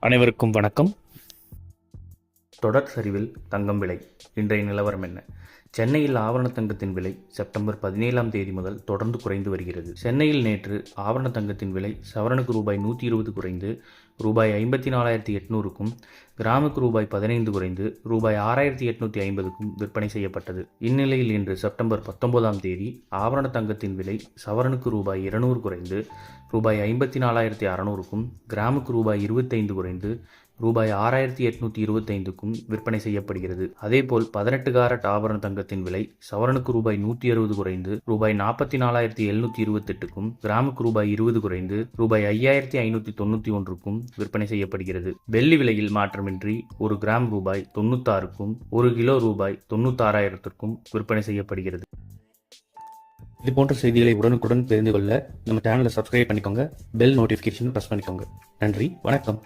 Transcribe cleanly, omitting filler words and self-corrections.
அனைவருக்கும் வணக்கம். தொடர் சரிவில் தங்கம் விலை இன்றைய நிலவரம் என்ன? சென்னையில் ஆபரண தங்கத்தின் விலை செப்டம்பர் 17ஆம் தேதி முதல் தொடர்ந்து குறைந்து வருகிறது. சென்னையில் நேற்று ஆபரண தங்கத்தின் விலை சவரனுக்கு ரூபாய் 120 குறைந்து ரூபாய் 54,800க்கும், கிராமுக்கு ரூபாய் 15 குறைந்து ரூபாய் 6,850க்கும் விற்பனை செய்யப்பட்டது. இந்நிலையில் இன்று செப்டம்பர் 19ஆம் தேதி ஆபரண தங்கத்தின் விலை சவரனுக்கு ரூபாய் 200 குறைந்து ரூபாய் 54,600க்கும், கிராமுக்கு ரூபாய் 25 குறைந்து ரூபாய் 6,825க்கும் விற்பனை செய்யப்படுகிறது. அதேபோல் 18 காரட் ஆபரண தங்கத்தின் விலை சவரனுக்கு ரூபாய் 160 குறைந்து ரூபாய் 44,728க்கும், கிராமுக்கு ரூபாய் 20 குறைந்து ரூபாய் 5,591க்கும் விற்பனை செய்யப்படுகிறது. வெள்ளி விலையில் மாற்றமின்றி 1 கிராம் ரூபாய் 96க்கும், 1 கிலோ ரூபாய் 96,000க்கும் விற்பனை செய்யப்படுகிறது. இது போன்ற செய்திகளை உடனுக்குடன் தெரிந்து கொள்ள நம்ம சேனலை சப்ஸ்கிரைப் பண்ணிக்கோங்க. பெல் நோட்டிஃபிகேஷன் பிரஸ் பண்ணிக்கோங்க. நன்றி, வணக்கம்.